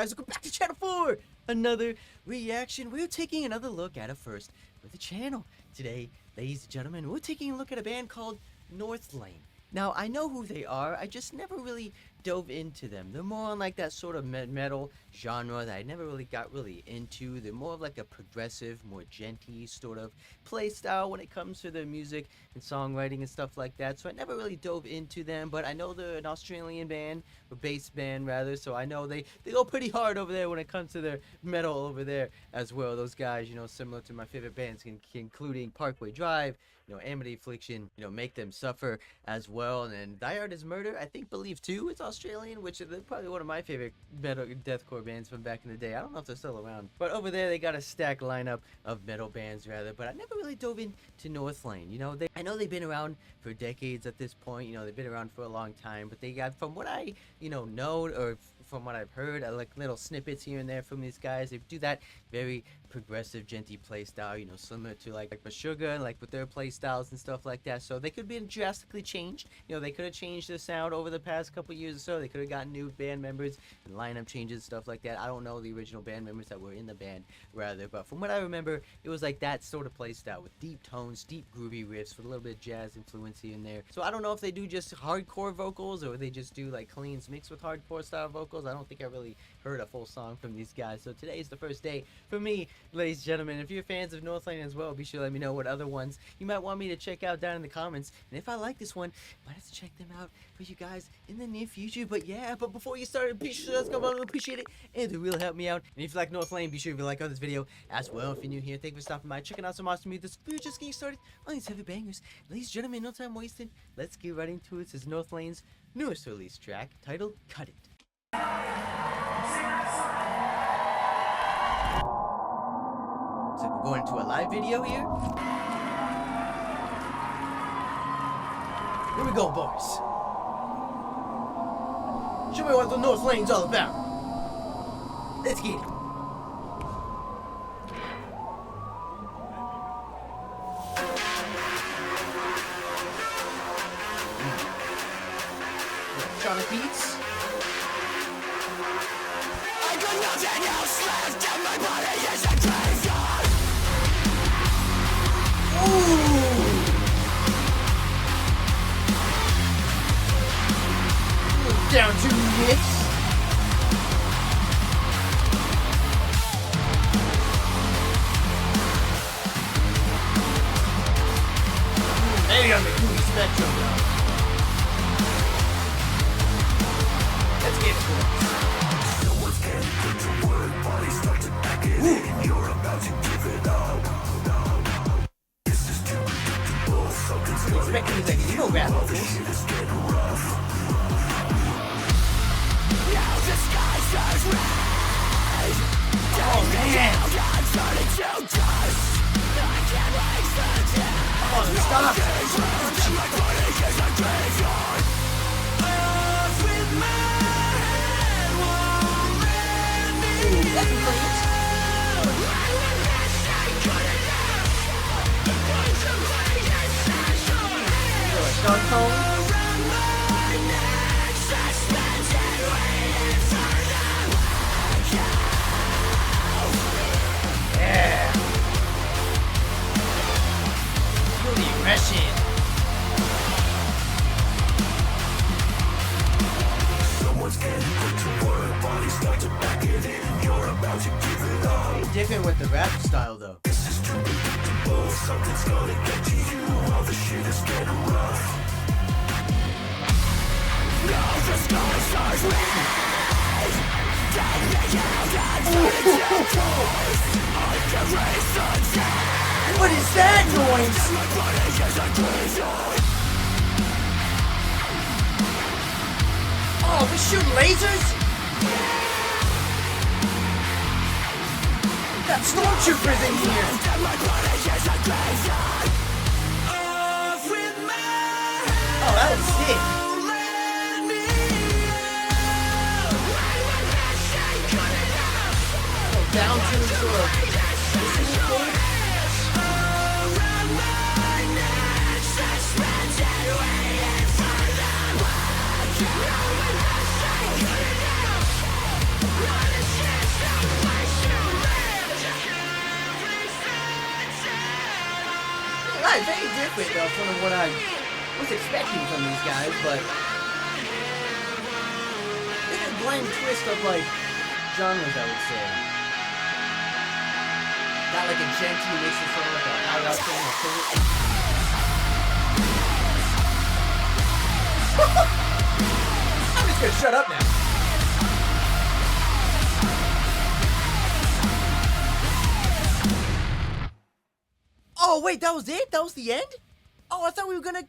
guys? Welcome back to Channel 4! Another reaction. We're taking another look at a first for the channel. Today, ladies and gentlemen, we're taking a look at a band called Northlane. Now, I know who they are, I just never really dove into them. They're more on like that sort of metal genre that I never really got into. They're more of like a progressive, more genty sort of play style when it comes to their music and songwriting and stuff like that. So I never really dove into them, but I know they're an Australian band, or bass band rather, so I know they go pretty hard over there when it comes to their metal over there as well. Those guys, you know, similar to my favorite bands, including Parkway Drive, you know, Amity Affliction, you know, Make Them Suffer as well, and then Die Hard is Murder, I think, believe too, it's Australian, which is probably one of my favorite metal deathcore bands from back in the day. I don't know if they're still around, but over there they got a stacked lineup of metal bands rather. But I never really dove into Northlane. You know, I know they've been around for decades at this point. You know, they've been around for a long time, but they got, from what I know or from what I've heard, I like little snippets here and there from these guys. They do that very progressive, genty play style, you know, similar to like Meshuggah, like with their play styles and stuff like that. So they could be drastically changed. You know, they could have changed the sound over the past couple years or so. They could have gotten new band members and lineup changes, stuff like that. I don't know the original band members that were in the band rather, but from what I remember, it was like that sort of play style with deep tones, deep groovy riffs with a little bit of jazz influence here and there. So I don't know if they do just hardcore vocals or they just do like cleans mixed with hardcore style vocals. I don't think I really heard a full song from these guys. So today is the first day for me, ladies and gentlemen. If you're fans of Northlane as well, be sure to let me know what other ones you might want me to check out down in the comments. And if I like this one, I might have to check them out for you guys in the near future. But yeah, but before you start, be sure to let's go. I appreciate it, and it will help me out. And if you like Northlane, be sure to like this video as well. If you're new here, thank you for stopping by, checking out some awesome music. We're just getting started on these heavy bangers. Ladies and gentlemen, no time wasted. Let's get right into it. This is Northlane's newest release track titled Cut It. So we're going to a live video here. Here we go, boys. Show me what the Northlane's all about. Let's get it. Electronic beats. I got nothing else left, and my body is a graveyard. Ooh. Down to mix. Maybe on the groovy spectrum though. Let's get to it. Someone's getting put to work, body start to back it in. You're about to give it up. This is too predictable. Something's gonna get like emo rap vocals. It's getting rough. Now the sky turns red. Oh man! I'm turning to dust. I can't wait for death. Oh, stop! My body is a graveyard. With my head already. That's great. Dark tone. Someone's getting put to work, body start to back it in. You're about to give it up. Different with the rap style though. This is too predictable. Something's gonna get to you. All the shit is getting rough. Now the sky starts red. Take me out and turn it to dust. I can raise the dead. What is that noise? Oh, they're shooting lasers? Got stormtroopers in here. Oh, that was sick. Oh, down to the sort of Run Right, very different though from what I was expecting from these guys, but it's a bland twist of like genres, I would say. Got like a genty mix of sort of like a high octane I'm just gonna shut up now. Oh wait, that was it? That was the end? Oh, I thought we were gonna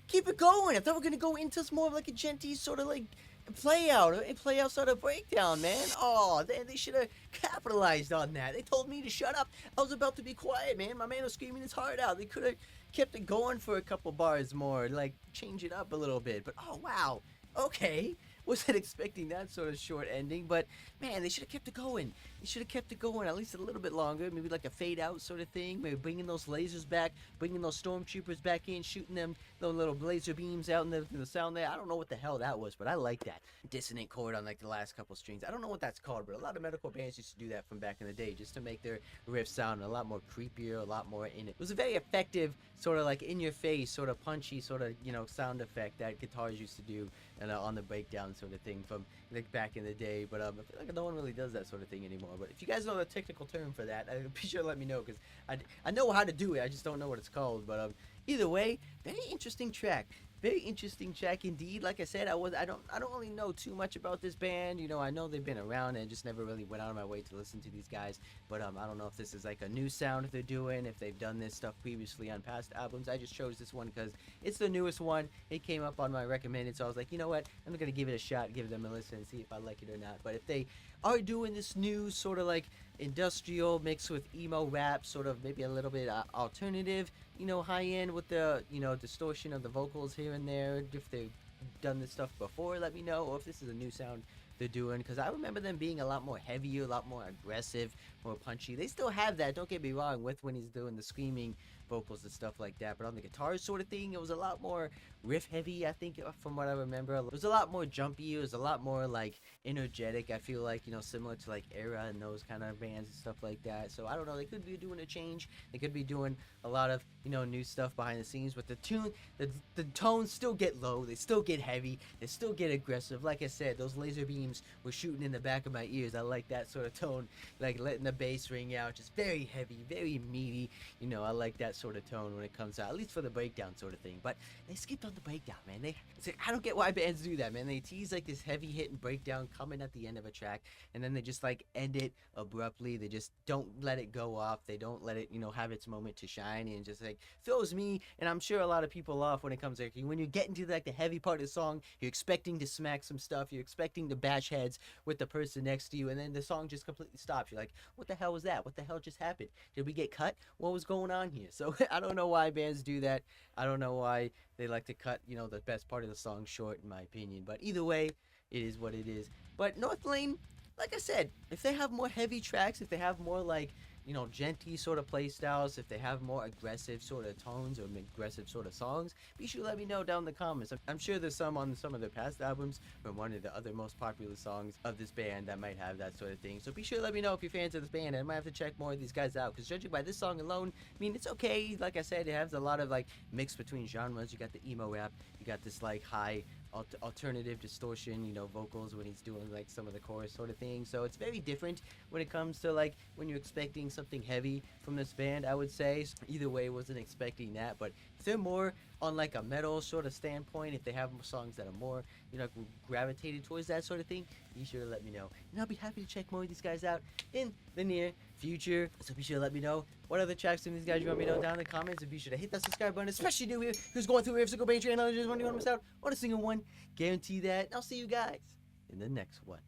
keep it going. I thought we were gonna go into more of like a genty sort of like play out sort of breakdown, man. Oh, they should have capitalized on that. They told me to shut up. I was about to be quiet, man. My man was screaming his heart out. They could have kept it going for a couple bars more, like change it up a little bit. But oh wow, okay. Wasn't expecting that sort of short ending, but man, they should have kept it going. They should have kept it going at least a little bit longer, maybe like a fade out sort of thing, maybe bringing those lasers back, bringing those stormtroopers back in, shooting them, those little laser beams out in the sound there. I don't know what the hell that was, but I like that dissonant chord on like the last couple strings. I don't know what that's called, but a lot of metalcore bands used to do that from back in the day, just to make their riffs sound a lot more creepier, a lot more in it. It was a very effective, sort of like in your face, sort of punchy, sort of, you know, sound effect that guitars used to do on the breakdown sort of thing from like back in the day, but I feel like no one really does that sort of thing anymore. But if you guys know the technical term for that, be sure to let me know, because I know how to do it, I just don't know what it's called. But either way, very interesting track. Very interesting track indeed. Like I said, I don't really know too much about this band. You know, I know they've been around and just never really went out of my way to listen to these guys. But I don't know if this is like a new sound they're doing, if they've done this stuff previously on past albums. I just chose this one because it's the newest one. It came up on my recommended, so I was like, you know what, I'm gonna give it a shot, give them a listen, and see if I like it or not. But if they are doing this new sort of like industrial mixed with emo rap, sort of maybe a little bit alternative, you know, high end with the, you know, distortion of the vocals here and there, if they've done this stuff before, let me know, or if this is a new sound they're doing, because I remember them being a lot more heavier, a lot more aggressive, more punchy. They still have that, don't get me wrong, with when he's doing the screaming vocals and stuff like that, but on the guitar sort of thing, it was a lot more riff heavy, I think, from what I remember. It was a lot more jumpy, it was a lot more like energetic, I feel like, you know, similar to like Era and those kind of bands and stuff like that. So I don't know, they could be doing a change, they could be doing a lot of, you know, new stuff behind the scenes, but the tones still get low, they still get heavy, they still get aggressive. Like I said, those laser beams were shooting in the back of my ears. I like that sort of tone, like letting the bass ring out, just very heavy, very meaty. You know, I like that sort of tone when it comes out, at least for the breakdown sort of thing. But they skipped on the breakdown, man. It's like, I don't get why bands do that, man. They tease like this heavy hitting breakdown coming at the end of a track, and then they just like end it abruptly. They just don't let it go off. They don't let it, you know, have its moment to shine, and just like throws me, and I'm sure a lot of people, off when it comes to like, when you get into like the heavy part of the song, you're expecting to smack some stuff, you're expecting to bash heads with the person next to you, and then the song just completely stops. You're like, what the hell was that? What the hell just happened? Did we get cut? What was going on here? So I don't know why bands do that. I don't know why they like to cut, you know, the best part of the song short, in my opinion. But either way, it is what it is. But Northlane, like I said, if they have more heavy tracks, if they have more like, you know, genty sort of play styles, if they have more aggressive sort of tones or aggressive sort of songs, be sure to let me know down in the comments. I'm sure there's some on some of their past albums or one of the other most popular songs of this band that might have that sort of thing. So be sure to let me know if you're fans of this band, and I might have to check more of these guys out, because judging by this song alone, I mean, it's okay. Like I said, it has a lot of like mix between genres. You got the emo rap, you got this like high alternative distortion, you know, vocals when he's doing like some of the chorus sort of thing. So it's very different when it comes to like when you're expecting something heavy from this band, I would say. So either way, wasn't expecting that. But if they're more on like a metal sort of standpoint, if they have songs that are more, you know, gravitated towards that sort of thing, be sure to let me know, and I'll be happy to check more of these guys out in the near future. So be sure to let me know what other tracks from these guys you want me to know down in the comments, and be sure to hit that subscribe button, especially new here who's going through every single band channel and just want to miss out on a single one. Guarantee that. And I'll see you guys in the next one.